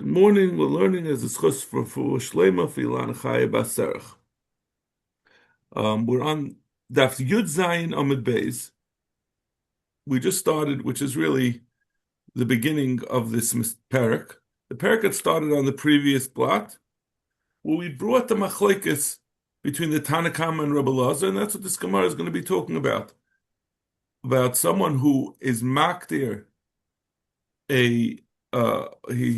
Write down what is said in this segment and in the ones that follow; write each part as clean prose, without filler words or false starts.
Good morning. We're learning as a schus for Shlema Filan Chaya Baserach. We're on Daf Yud Zayin Amud Beis. We just started, which is really the beginning of this parak. The parak had started on the previous blot, where we brought the machlekes between the Tanakama and Rebbe Lazar, and that's what this Gemara is going to be talking about someone who is makdir he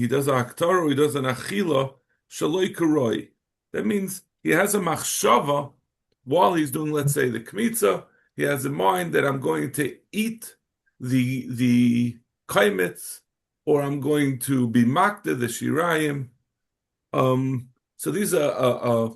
does a aktara, he does an achila shaloi karoi. That means he has a machshava while he's doing, let's say, the kmitza. He has in mind that I'm going to eat the kaimitz, or I'm going to be makda the shirayim. So these are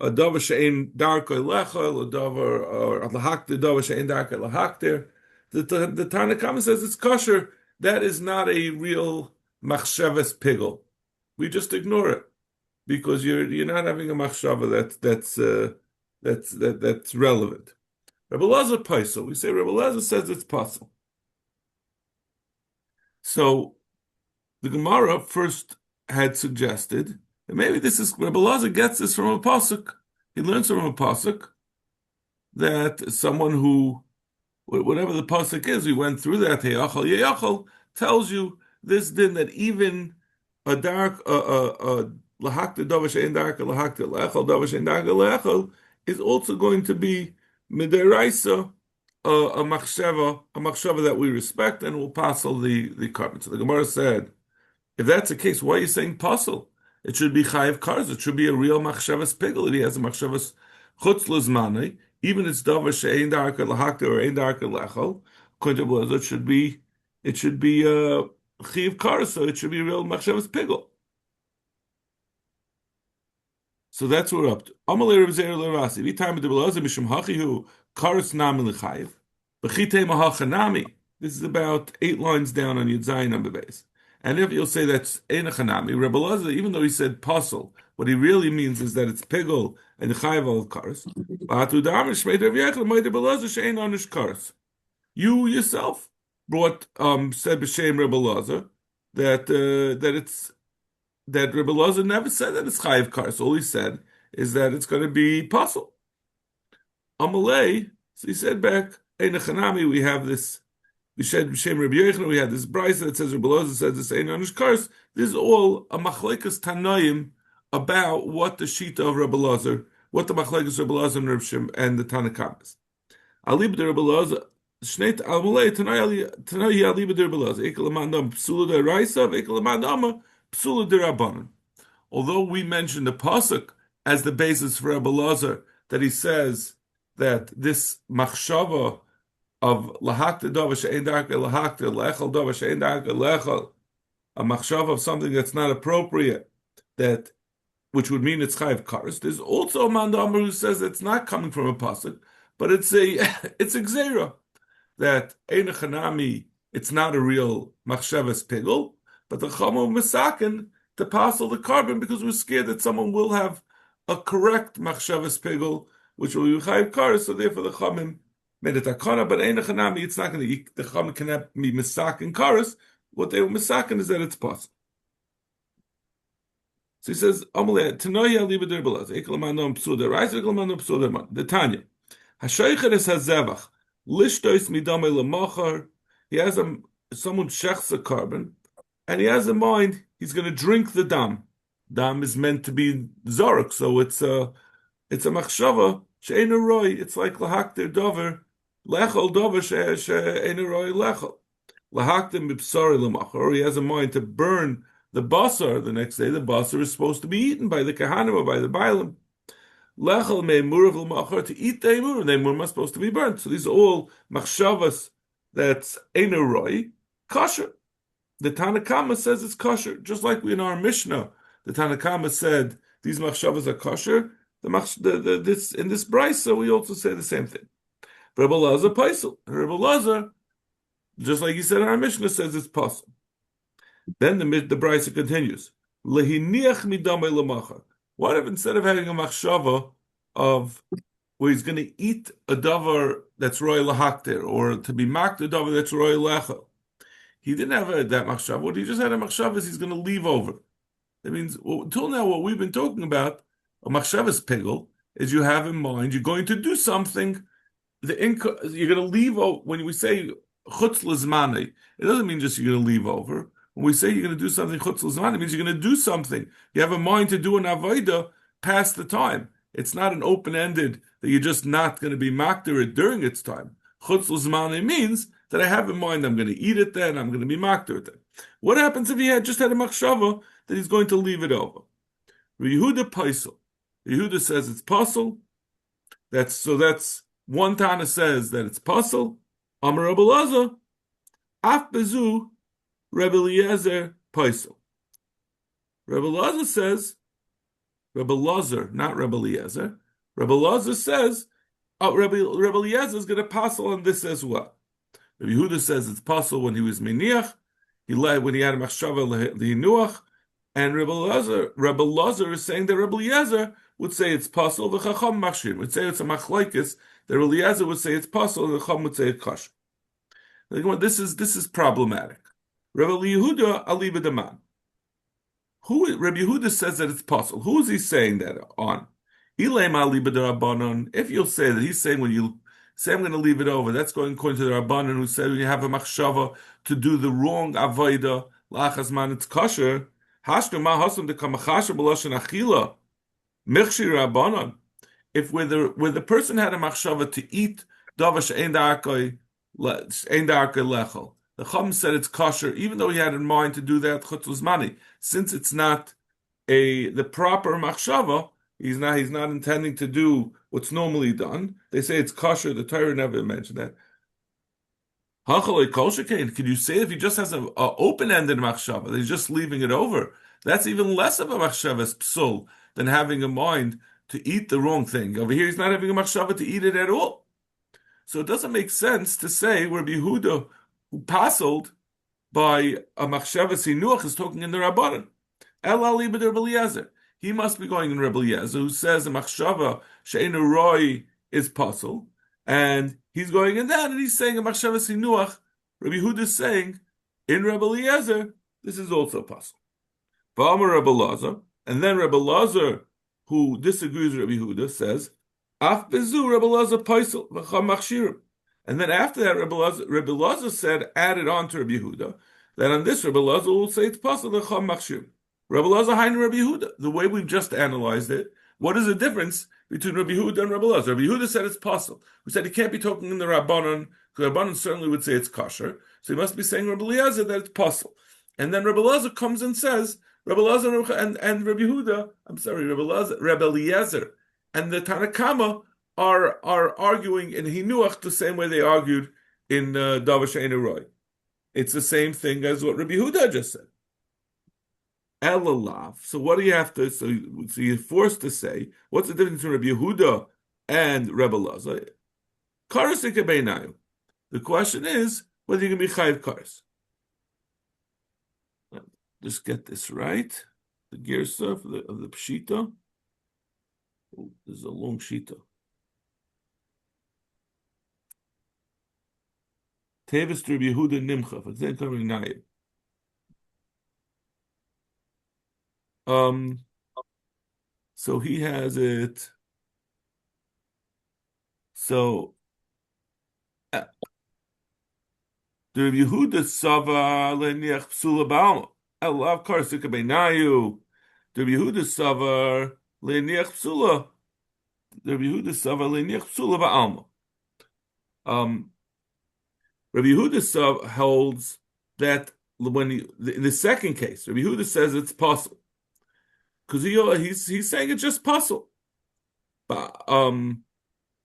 a davar she'ein darkei lechel, a davar or a lahakter davar she'ein darkei lahakter. The Tanakama says it's kosher. That is not a real machshavas pigel. We just ignore it because you're not having a machshava that's relevant. Rebbe Lazar paisel. We say Rebbe Lazar says it's possible. So the Gemara first had suggested that maybe this is Rebbe Lazar gets this from a pasuk. He learns from a pasuk that someone who, whatever the pasuk is, we went through that. Heyachal yeyachal tells you this din that even a dark lahakta davar she'ein dark lahakta lechal davar she'ein dark lechal is also going to be midiraisa a machshava that we respect and will passel the carbon. So the Gemara said, if that's the case, why are you saying passel? It should be chayiv kars. It should be a real machshavas pigel. He has a machshavas chutz lezmanei. Even it's davar she'ein darka lahakta or ein darka lechal, according to Blazer, it should be chiv kar, so it should be real machshavas pigel. So that's what we're up to. Amalei Rav Zeir Lerasi. Every time the Blazer mishum hachihu karas nami lechayiv, b'chitei mahachanami. This is about 8 lines down on Yud Zayin number base. And if you'll say that's ein chanami, Rebbe Lazar, even though he said puzzle, what he really means is that it's pigel and chayiv al karas. You yourself brought said b'shem Rebbe Lazar that Rebbe Lazar never said that it's chayiv karas. All he said is that it's going to be puzzle. Amalei, so he said back ein chanami. We have this. We said b'shem Rabbi Yochanan. We had this brayso that says Rebbe Lazar says this ein onish karas. This is all a machlekas tanoim about what the shita of Rebbe Lazar, what the machlekes Rebbe Lazar and Reb Shim and the Tanakamas. Ali b'der Rebbe Lazar, shneit almalei tanai ali b'der Rebbe Lazar. Ekel amandam psula deraisa, ekel amandam psula derabanan. Although we mentioned the pasuk as the basis for Rebbe Lazar, that he says that this machshava of lahakta davar she'ein darka lahakta lechal davar she'ein darka lechal, a machshava of something that's not appropriate, that which would mean it's chayiv kares. There's also a man who says it's not coming from a pasuk, but it's a gzeira that ein chanami. It's not a real machshavas pigel, but the chamo misaken to passel the carbon because we're scared that someone will have a correct machshavas pigel, which will be chayiv kares. So therefore, the chamim made it akana, but ein chanami. It's not going to. The chamim cannot be misaken kares. What they were misaken is that it's possible. So he says, the Tanya. He has someone shechs a carbon, and he has in mind he's going to drink the dam. Dam is meant to be zork, so it's a machshava she'ein roi. It's like lahakter dover lechol dover she'ein roi lechol lahakter mipsari lemachar. Or he has in mind to burn the basar the next day. The basar is supposed to be eaten by the kahanim or by the bailim. Lechel me'murav l'machar, to eat the emur. The emur is supposed to be burnt. So these are all machshavas that's einaroi kosher. The Tanakama says it's kosher, just like we in our Mishnah. The Tanakama said these machshavas are kosher. This in this brayso we also say the same thing. Rebbe Lazar paisel. Rebbe Lazar, just like he said in our Mishnah, says it's possible. Then the brayso continues. Lehiniach midamei lemachar. What if instead of having a machshava of where he's going to eat a davar that's roy lahakter, or to be maked a davar that's roy lechel, he didn't have that machshava. What he just had a machshava is he's going to leave over. That means, well, until now, what we've been talking about, a machshavas pigel, is you have in mind you're going to do something. You're going to leave over. When we say chutz lizmani, it doesn't mean just you're going to leave over. When we say you're going to do something chutz lizmani, it means you're going to do something. You have a mind to do an avodah past the time. It's not an open-ended that you're just not going to be makdir it during its time. Chutz lizmani means that I have in mind I'm going to eat it then, I'm going to be makdir it then. What happens if he had just had a machshava that he's going to leave it over? Yehuda paisel. Yehuda says it's pasul. That's one Tana says that it's pasul. Amar Rebbe Elazar, af bezu Rebbe Eliezer paisel. Rebbe Elazar says, Rebbe Elazar, not Rebbe Eliezer. Rebbe Elazar says, Rebbe Eliezer is going to pasul on this as well. Rebbe Yehuda says it's pasul when he was meniach. He led when he had a machshava lehinuach. And Rebbe Elazar is saying that Rebbe Eliezer would say it's pasul, the Chacham machshir would say it's a machlokes. The Rebbe Eliezer would say it's pasul, and the Chacham would say it's kosher. This is problematic. Rebbe Yehuda aliba deman. Rebbe Yehuda says that it's pasul. Who is he saying that on? Ilaim aliba derabanan. If you'll say that he's saying when you say I'm going to leave it over, that's going according to the Rabbanan who said when you have a machshava to do the wrong avodah lachas man it's kosher. Hashnu ma hasam de kamachasher b'loshen achila michshir rabbanon. If where the person had a machshava to eat davash ein darkei lechel, the Chum said it's kosher, even though he had in mind to do that chutz lizmani. Since it's not the proper machshava, he's not intending to do what's normally done. They say it's kosher. The Torah never mentioned that. Can you say if he just has an open-ended machshava, that he's just leaving it over? That's even less of a machshavas psul than having a mind to eat the wrong thing. Over here, he's not having a machshava to eat it at all. So it doesn't make sense to say where Yehuda, who passled by a machshavas hinuach, is talking in the Rabbanan. El ali b'der Eliezer. He must be going in Rebbe Eliezer, who says a machshava she'enu roi is pasul, and he's going in that, and he's saying a machshava sinuach. Rabbi Yehuda is saying in Rebbe Eliezer, this is also pasul. V'amar Rebbe Elazar, and then Rebbe Elazar, who disagrees with Rabbi Yehuda, says af bezu Rebbe Elazar pasul v'cham machshirim. And then after that, Rebbe Elazar said, added on to Rabbi Yehuda, that on this Rebbe Elazar will say it's pasul v'cham machshirim. Rabbi Elazar Hainu Rabbi Yehuda. The way we've just analyzed it, what is the difference between Rabbi Yehuda and Rabbi Elazar? Rabbi Yehuda said it's possible. We said he can't be talking in the Rabbanon, because Rabbanon certainly would say it's kosher. So he must be saying Rabbi Eliezer that it's possible. And then Rabbi Elazar comes and says, Rabbi Elazar and Rabbi Yehuda, Rabbi Eliezer, and the Tanakama are arguing in Hinuach the same way they argued in Davash Ein Roy. It's the same thing as what Rabbi Yehuda just said. Elalav. So what do you have to? So you're forced to say what's the difference between Rabbi Yehuda and Rebbe Elazar? Karas ikebeinayu. The question is whether you can be chayiv karas. Just get this right. The girsa of the pshita. Oh, this is a long shita. Tevis Rabbi Yehuda nimcha. For example, naib. So he has it. So the Yehuda Sava leniach psula ba'alma. Elav karsika beinayu. The Yehuda Sava leniach psula. The Yehuda Sava leniach psula ba'alma. Rabbi Yehuda Sava holds that when in the second case, Rabbi Yehuda says it's possible. Because he's saying it's just puzzle, but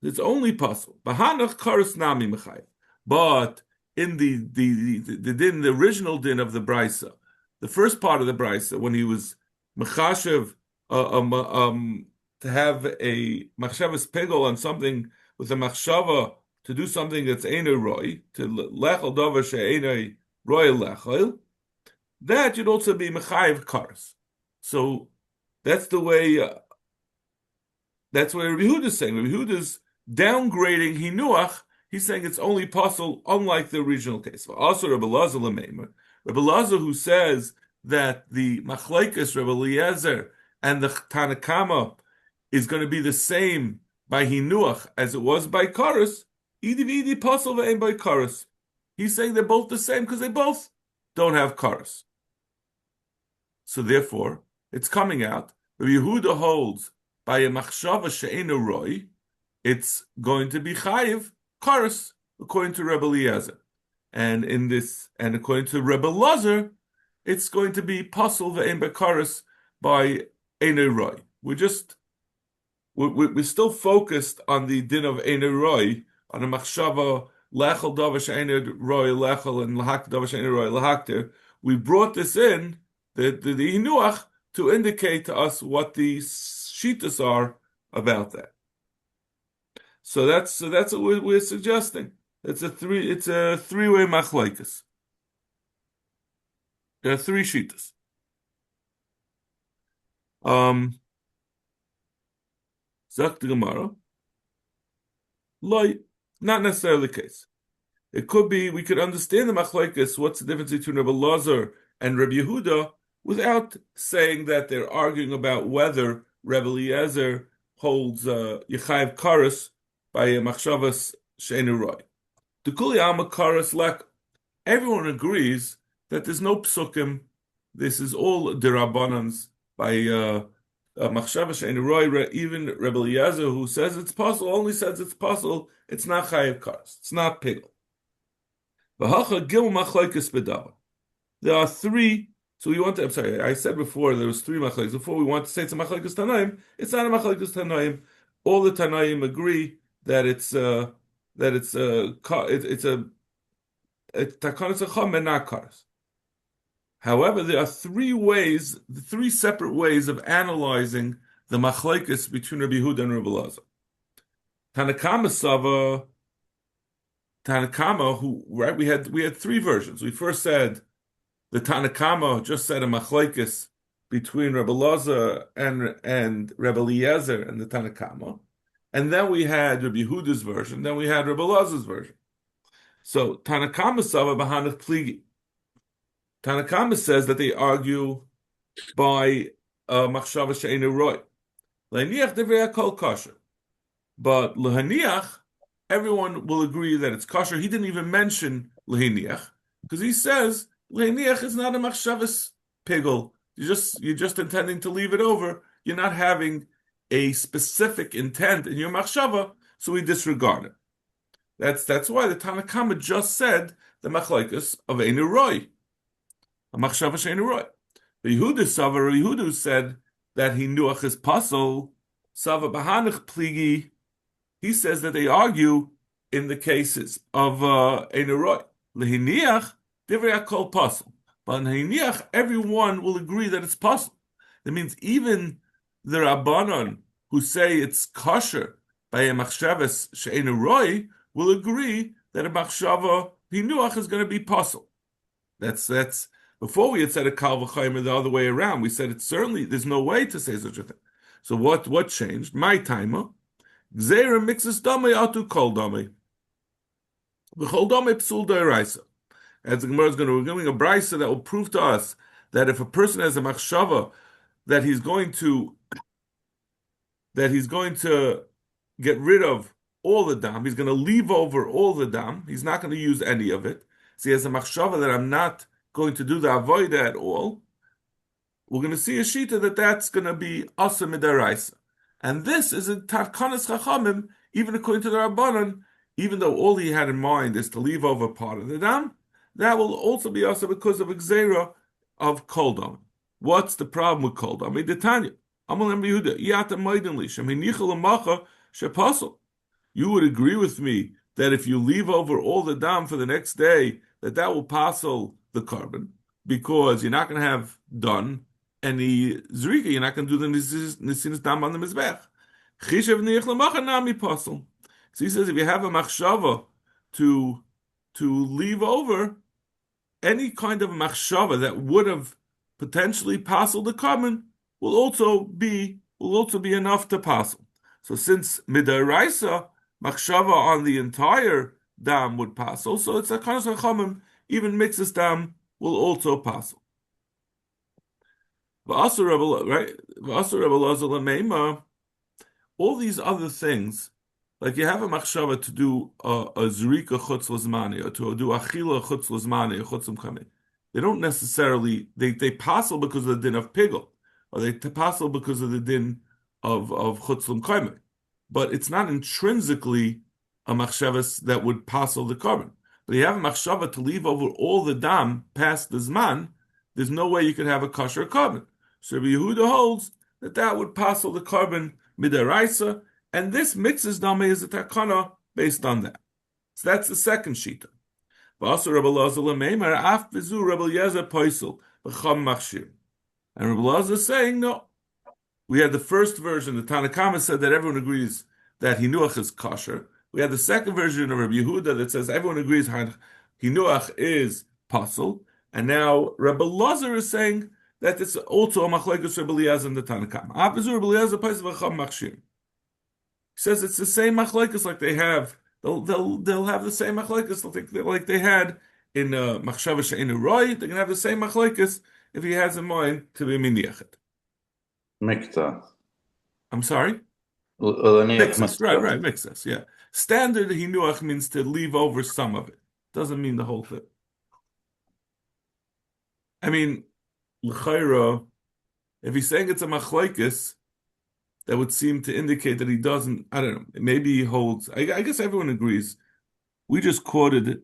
it's only puzzle. Bahanach karas nami mechayev. But in the original din of the brisa, the first part of the brisa, when he was mechashev to have a machshavas pegel on something with a machshava to do something that's eino roy to lechel davar she'eino roy lechel, that you'd also be mechayev karas. So. That's the way. That's what Rabbi Yehuda is saying. Rabbi Yehuda's downgrading hinuach. He's saying it's only possible, unlike the original case. Also, Rabbi Elazar l'meimer. Rabbi Elazar, who says that the Machlekes Rebbe Eliezer and the Tanakama is going to be the same by Hinuach as it was by Karas, Idi v'idi pasal ve'en by Karas. He's saying they're both the same because they both don't have Karas. So therefore, it's coming out. Rabbi Yehuda holds by a machshava she'ena roi, it's going to be chayiv karas according to Rebbe Eliezer, and according to Rebbe Lazar, it's going to be pasul ve'en bekaras by ena roi. We're still focused on the din of ena roi, on a machshava lechel davar she'ena roi lechel and lahak davar she'ena roi lahakter. We brought this in the hinuach to indicate to us what the shitas are about that. So that's what we're suggesting. It's a three-way machlokes. There are three shitas. Zak the Gemara. Not necessarily the case. It could be we could understand the machlokes. What's the difference between Rabbi Lazar and Rabbi Yehuda without saying that they're arguing about whether Rebbe Eliezer holds Yechayev Karas by a Machshavas She'enu Roi. The Kuli Alma Karas Lek, everyone agrees that there's no psukim. This is all derabbanans by Machshavas She'enu Roi. Even Rebbe Eliezer, who says it's possible, only says it's possible. It's not Chayev Karas. It's not Pigel. V'hacha Gil Machlokes B'Davar. There are three. So I'm sorry, I said before there was three machlokes. Before we want to say it's a machlokes Tanaim, it's not a machlokes Tanaim. All the Tanaim agree that it's a takanas chacham and not karas. However, there are three separate ways of analyzing the machlokes between Rabbi Yehuda and Rabbi Lazar. Tanakama, we had three versions. We first said the Tanakama just said a machlokes between Rebbe Lazar and Rebbe Eliezer and the Tanakama, and then we had Rabbi Yehuda's version. Then we had Rebbe Lazar's version. So Tanakama Sava Bahanach Pligi. Tanakama says that they argue by machshava she'enu roi. Le'niach devrei kol kosher, but lehaniach everyone will agree that it's kosher. He didn't even mention lehaniach because he says Leiniach is not a machshavas pigel. You're just intending to leave it over. You're not having a specific intent in your machshava, so we disregard it. That's why the Tanakama just said the machlokes of Einu Roi, a machshava she'einu roi. The Yehuda Sava Yehuda said that Hinuach is pasul. Sava Bahanach Pligi. He says that they argue in the cases of Einu Roi. Lehiniach Divrei Kol pasul. But in Hiniach, everyone will agree that it's pasul. That means even the Rabbanon who say it's kosher by a machshavas she'einu roi will agree that a machshava hinuach is going to be pasul. That's before we had said a kal v'chaymer the other way around. We said it's certainly there's no way to say such a thing. So what changed? My timer gzeira mixes damei atu kol damei v'chol damei psul d'oraisa. As the Gemara is we're giving a brisa that will prove to us that if a person has a machshava that he's going to get rid of all the dam, he's going to leave over all the dam, he's not going to use any of it. So he has a machshava that I'm not going to do the avoida at all. We're going to see a shita that's going to be asa midaraisa. And this is a tarkanas chachamim, even according to the Rabbanan, even though all he had in mind is to leave over part of the dam, that will also be also because of a gzeira of kol dam. What's the problem with kol dam? You would agree with me that if you leave over all the dam for the next day, that will passel the carbon, because you're not going to have done any zrika, you're not going to do the nisinas dam on the mizbech. So he says if you have a machshava to leave over any kind of machshava that would have potentially passed the carbon will also be enough to pass. So since midaraisa machshava on the entire dam would pass, so it's a kanas hachamim, even mixes dam will also pass. Right? All these other things, like you have a machshava to do a zrika chutz l'zmani, or to do achila chutz l'zmani, or chutz l'mkami. They don't necessarily, they passel because of the din of pigel, or they passel because of the din of chutz l'mkami. But it's not intrinsically a machshavas that would passel the carbon. But you have a machshava to leave over all the dam past the zman, there's no way you could have a kosher carbon. So Rabbi Yehuda holds that that would passel the carbon midaraisa, and this mixes dame is a takana based on that. So that's the second shita. Also, Rabbi Lazar lemeimer af bezu Rabbi Yezer poisel b'cham machshir, and Rabbi Lazar is saying no. We had the first version. The Tanakama said that everyone agrees that hinuach is kosher. We had the second version of Rabbi Yehuda that says everyone agrees hinuach is pasul, and now Rabbi Lazar is saying that it's also a machlekes Rabbi Eliezer and the Tanakama. Af bezu Rabbi Yezer poisel b'cham machshir. He says it's the same machlekes like they have. They'll have the same machlekes like they had in machshava she'enu roy. They're gonna have the same machlekes if he has in mind to be miniachet. Mikta. I'm sorry. Mixes, right, mixes. Yeah. Standard hinuach means to leave over some of it. Doesn't mean the whole thing. I mean, l'chayra, if he's saying it's a machlekes, that would seem to indicate that he doesn't. I don't know. Maybe he holds. I guess everyone agrees. We just quoted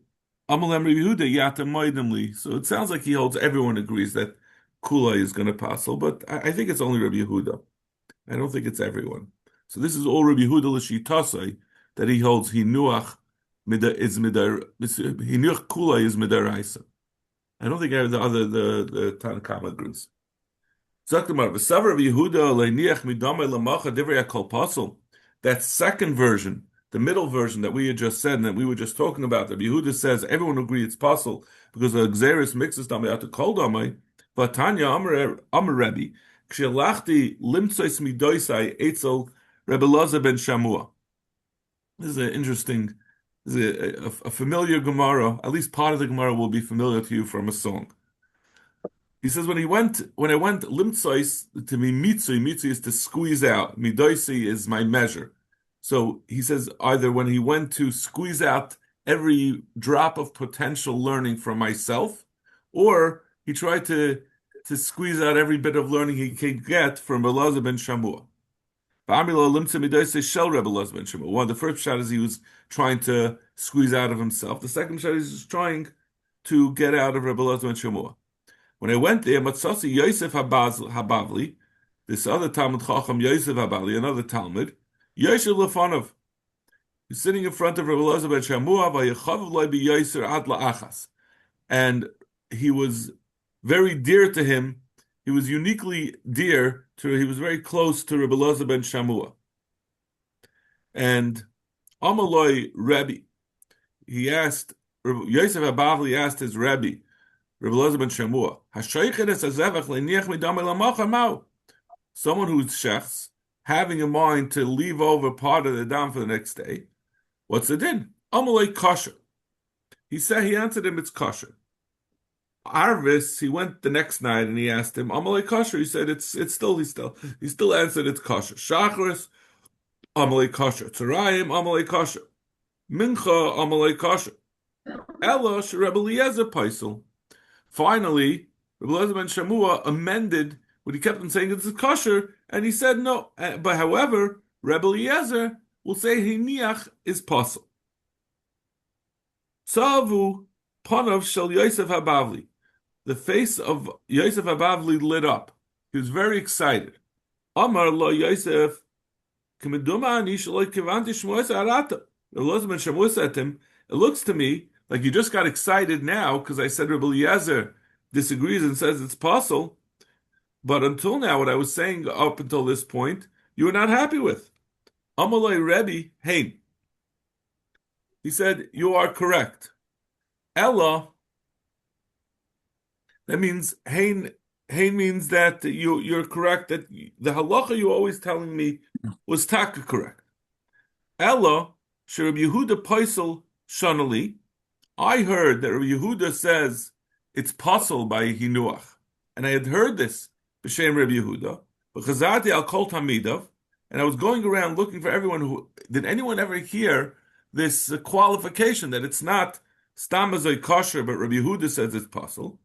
Amalem Rabbi Yehuda Yatam Moedemli, so it sounds like he holds. Everyone agrees that Kula is going to passel, but I think it's only Rabbi Yehuda. I don't think it's everyone. So this is all Rabbi Yehuda l'shitasai that he holds. Hinuach Kula is midaraisa. I don't think the Tanakama agrees. That second version, the middle version that we had just said and that we were just talking about, that Yehuda says everyone agrees it's possible because the Xeris mixes damay out to kol damay. But Tanya Amar Rebbe, Kshelachti limtzois midoisai etzel Rebbe Loza ben Shamua. This is an interesting, this is a familiar Gemara. At least part of the Gemara will be familiar to you from a song. He says when I went limtzois to me mitzui is to squeeze out. Midoisi is my measure. So he says either when he went to squeeze out every drop of potential learning from myself, or he tried to squeeze out every bit of learning he could get from Elazar ben Shamua. One of the first shot is he was trying to squeeze out of himself. The second shot is just trying to get out of Rebbe Elazar ben Shamua. When I went there, Matsasi Yosef Habavli, this other Talmud Chacham Yosef Habavli, another Talmud, Yosef Lefanov, he's sitting in front of Rebbe Elazar ben Shamua, Vayechav Loi Bi Yoser Ad La'achas, and he was very dear to him. He was uniquely dear to. He was very close to Rebbe Elazar ben Shamua, and Amaloi Rebbe, he asked Yosef Habavli asked his Rebbe. Rebbe Elazar ben Shamua, someone who's shechs, having in mind to leave over part of the dam for the next day, what's the din? Amalei kosher. He answered him, it's kosher. Arvis, he went the next night and he asked him, Amalei kosher. He said, he still answered, it's kosher. Shachris, Amalei kosher. Tzarayim, Amalei kosher. Mincha, Amalei kosher. Ela, Rebbe Eliezer paisel. Finally, Rebbe Elazar ben Shamua amended what he kept on saying it's kosher, and he said no. But however, Rebbe Eliezer will say hiniach is possible. Tzavu panav shel Yosef Habavli. The face of Yosef Habavli lit up. He was very excited. Amar lo Yosef, k'meduma ani shaloi kivanti shmois arata. Rebbe Elazar ben Shamua said to him, it looks to me like you just got excited now because I said Rebbe Eliezer disagrees and says it's possible. But until now, what I was saying up until this point, you were not happy with. Amalei Rebbe, hey. He said, you are correct. Ella, that means, hein means that you're correct, that the halacha you're always telling me was taka correct. Ella, Sherab Yehuda Paisel Shanali, I heard that Rabbi Yehuda says it's possible by Hinuach. And I had heard this b'shem Rabbi Yehuda, v'chazarti al kol tamidav, and I was going around looking for everyone who did anyone ever hear this qualification that it's not stam azay kosher, but Rabbi Yehuda says it's possible.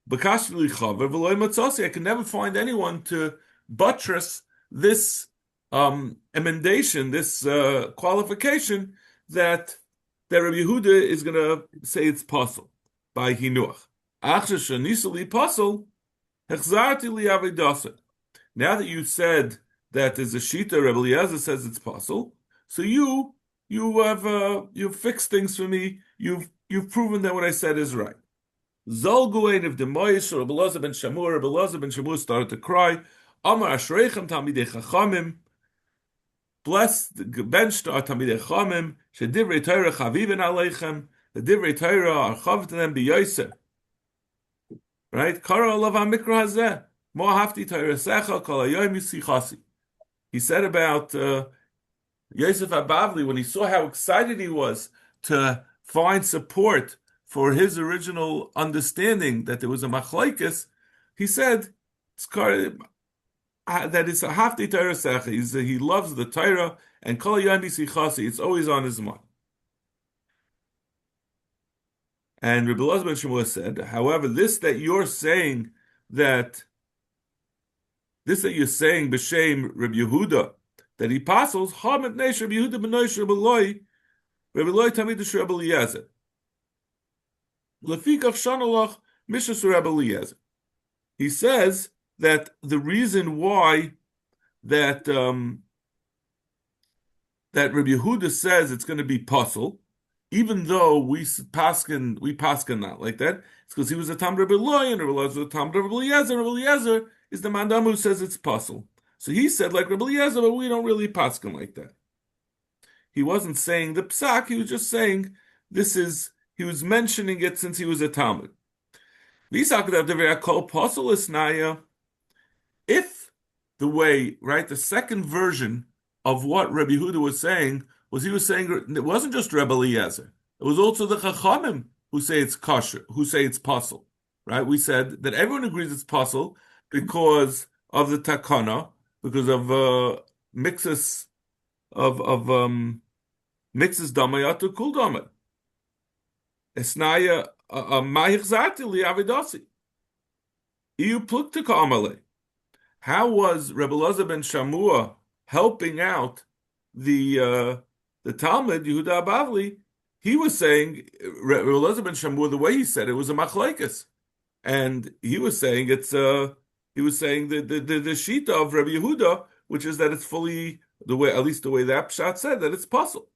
B'kashli chaver v'loy matzasi. I can never find anyone to buttress this emendation, this qualification that Rabbi Yehuda is going to say it's possible by hinuach. Achsher shanisali possible, hechzarti li avidasa. Now that you said that there's a shita, Rabbi Eliezer says it's possible, so you've fixed things for me. You've proven that what I said is right. Zolguin of the Moish, Rabbi Elazar ben Shamur started to cry. Amar Ashreichem Talmidei Chachamim. Blessed bench to our Talmidei Chachamim. Shedivrei Torah Chavivin Aleichem. The Divrei Torah are chav to them b'yoser. Right? Kara alav hamikra hazeh. Mo hafti Torah secha kol hayoyim yisichasi. He said about Yosef Abavli when he saw how excited he was to find support for his original understanding that there was a machlokes, he said that it's a hafti Torah secha. He loves the Torah and kol hayoyim yisichasi. It's always on his mind. And Rabbi Elazar ben Shmuel said, however, this that you're saying b'shem Rabbi Yehuda, that he passes, Hamet Neish Rabbi Yehuda b'noish Rabbi Loi Tamidish Rabbi Eliezer. Lefikach shanalach mishas Rabbi Eliezer. He says that the reason why that Rabbi Yehuda says it's going to be puzzle, even though we paskin not like that, it's because he was a Tam Rabbi Loi and Rabbi Eliezer was a Tam Rabbi Eliezer. Rabbi Eliezer is the mandam who says it's puzzle. So he said like Rabbi Eliezer, but we don't really paskin like that. He wasn't saying the psak, he was just saying he was mentioning it since he was a Talmud. If the way, right, the second version of what Rabbi Yehuda was saying was he was saying it wasn't just Rabbi Eliezer, it was also the Chachamim who say it's kosher, who say it's puzzle, right? We said that everyone agrees it's puzzle because of the takana, because of mixes damayatu kul damay. Esnaya mahich zati li avidasi. Iu plukta ka'amale. How was Rabbi Elazar ben Shamua helping out the Talmud Yehuda Bavli? He was saying Rabbi Elazar ben Shamua, the way he said it was a machlekes, and he was saying the shita of Rabbi Yehuda, which is that it's fully the way, at least the way that pshat said, that it's possible.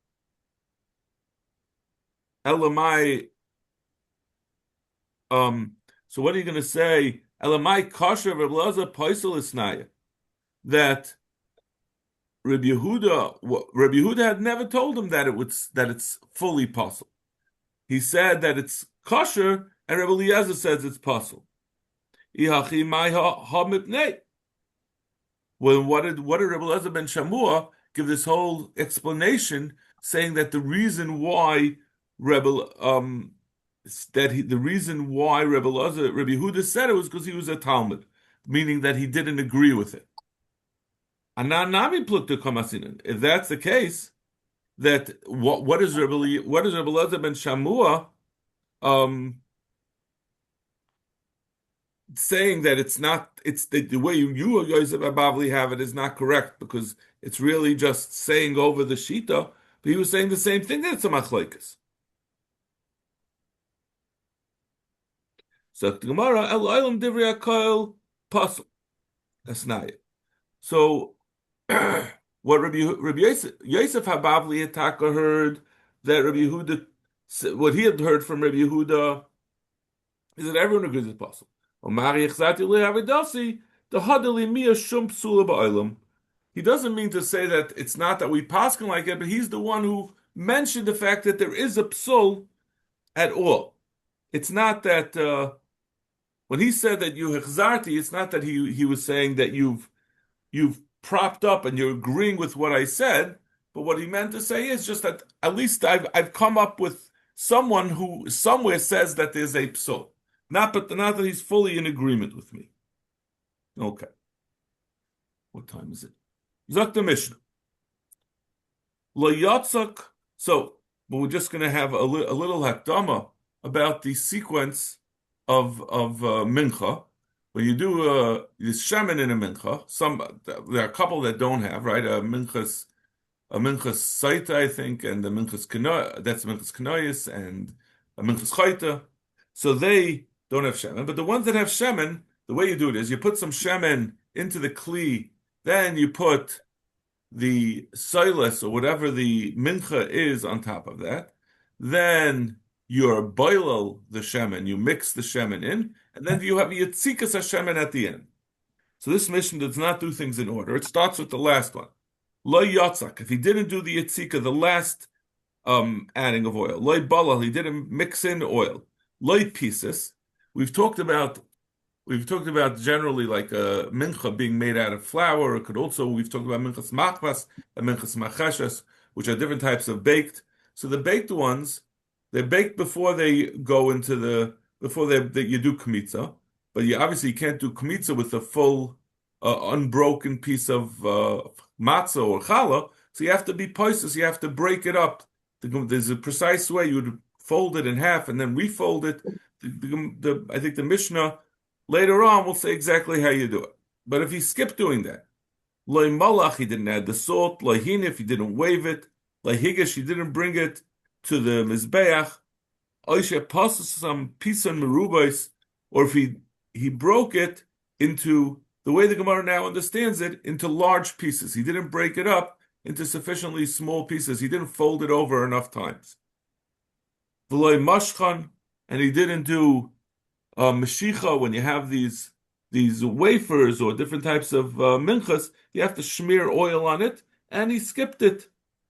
Elamai, so what are you going to say? Elamai kosher Rabbi Elazar poisel isnaya, that Rabbi Yehuda had never told him that it's fully possible. He said that it's kosher, and Rabbi Eliezer says it's possible. Well, what did Rabbi Elazar ben Shamua give this whole explanation, saying that the reason why Rabbi Yehuda said it was because he was a Talmud, meaning that he didn't agree with it. If that's the case, that what is Rabbi Elazar ben Shamua saying that it's the way you Yosef Abavli have it is not correct, because it's really just saying over the shita, but he was saying the same thing, that it's a machlekes. So the Gemara el olam divrei hakol pasuk asnaya. So what Rabbi Yosef Habavli Hataka heard, that Rabbi Yehuda, what he had heard from Rabbi Yehuda, is that everyone agrees it's possible. He doesn't mean to say that it's not that we paskin like it, but he's the one who mentioned the fact that there is a psul at all. It's not that when he said that you hechzarti, it's not that he was saying that you've propped up and you're agreeing with what I said, but what he meant to say is just that at least I've come up with someone who somewhere says that there's a psul. Not that he's fully in agreement with me. Okay. What time is it? Zok the Mishnah. Lo yatzak. So, but we're just going to have a little hakdama about the sequence of mincha. When you do this shaman in a mincha, there are a couple that don't have right a minchas saita, I think, and the minchas kana that's minchas kanayis and a minchas chayta. So they don't have shemen, but the ones that have shemen, the way you do it is you put some shemen into the kli, then you put the silas or whatever the mincha is on top of that. Then you're boilel the shemen, you mix the shemen in, and then you have yitzikas shemen at the end. So this mission does not do things in order. It starts with the last one. Lo yatzak. If he didn't do the yitzika, the last adding of oil. Lo balal. He didn't mix in oil. Lo pieces. We've talked about We've talked about generally like a mincha being made out of flour. It could also, we've talked about minchas machvas and minchas macheshes, which are different types of baked. So the baked ones, they're baked before they go into before you do kmitza. But you obviously can't do kmitza with a full, unbroken piece of matzah or challah. So you have to be poised. You have to break it up. There's a precise way you would fold it in half and then refold it. I think the Mishnah later on we'll say exactly how you do it. But if you skip doing that, loy malach, he didn't add the salt, loy hinif, he didn't wave it, loy higish, he didn't bring it to the mizbeach, oishe passes some pisan merubais, or if he broke it into the way the Gemara now understands it, into large pieces. He didn't break it up into sufficiently small pieces. He didn't fold it over enough times. V'loy mashchan, and he didn't do Mashicha, when you have these wafers or different types of minchas, you have to smear oil on it, and he skipped it.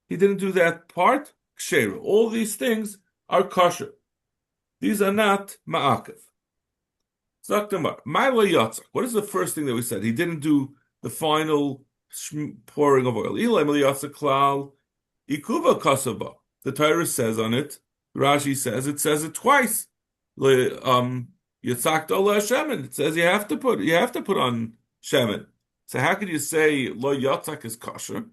He didn't do that part. Ksher. All these things are kosher. These are not ma'akev. Zaktamar. Ma'la yatzak. What is the first thing that we said? He didn't do the final pouring of oil. Ilay yatzak klal ikuva kasaba. The Torah says on it. Rashi says it twice. Yitzakt ola shemen. It says you have to put on shemen. So how could you say lo yatzak is kosher?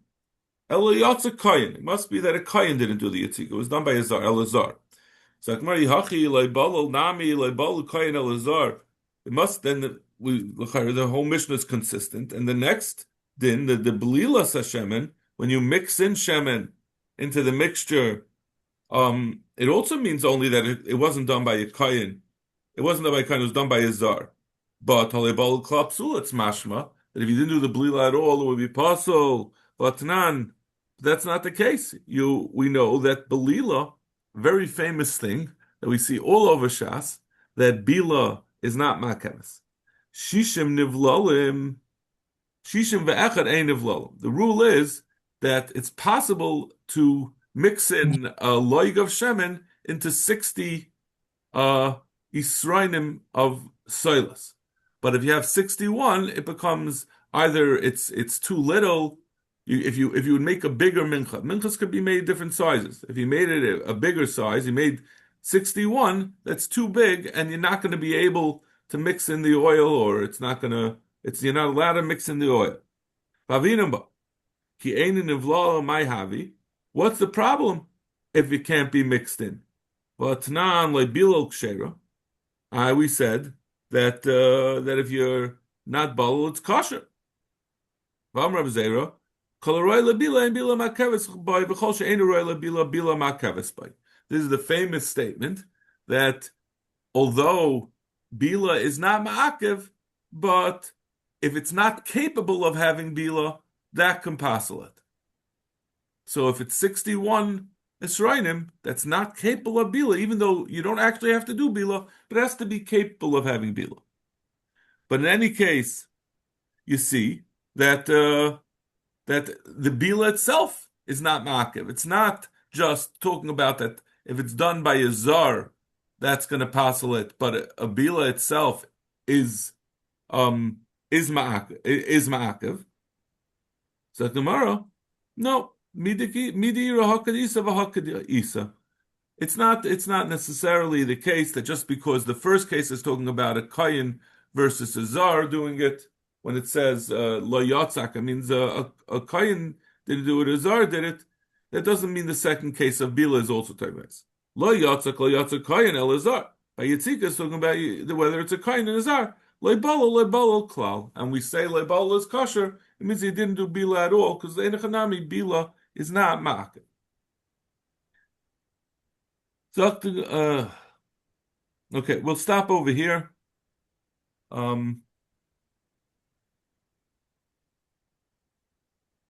Elo yatzak koyin. It must be that a koyin didn't do the yitzika. It was done by a zar, elazar. So Akmari hachi leibalol nami leibalol koyin elazar. It must then the whole mission is consistent. And the next din, the belilas hashemen, when you mix in shemen into the mixture, it also means only that it wasn't done by a koyin. It wasn't done by a koyin, it was done by a zar. But halebal klapsul, it's mashma that if you didn't do the blila at all, it would be pasul. Latnan. That's not the case. We know that belila, very famous thing that we see all over Shas, that bila is not makeves. Shishim nivlalim, shishim ve'echad ein nivlalim. The rule is that it's possible to mix in a loig of shemen into 60 Yisrainim of soilas. But if you have 61, it becomes either it's too little. If you would make a bigger minchas could be made different sizes. If you made it a bigger size, you made 61, that's too big, and you're not going to be able to mix in the oil, or you're not allowed to mix in the oil. What's the problem if it can't be mixed in? We said that if you're not bottled, it's kosher. This is the famous statement that although bila is not ma'akev, but if it's not capable of having bila, that can passel it. So if it's 61 Esrainim, that's not capable of bila, even though you don't actually have to do bila, but it has to be capable of having bila. But in any case, you see that the bila itself is not ma'akev. It's not just talking about that if it's done by a zar, that's going to passel it, but a bila itself is ma'akev. So tomorrow, no. It's not necessarily the case that just because the first case is talking about a kayin versus a zar doing it, when it says lo yatzak, it means a kohen didn't do it, a zar did it. That doesn't mean the second case of bila is also temes. Lo yatzak kohen el zar. By yitzika is talking about whether it's a kohen and a zar. Le balo klal, and we say le balo is kosher. It means he didn't do bila at all because the enochanami bila is not ma'akev. Okay, we'll stop over here.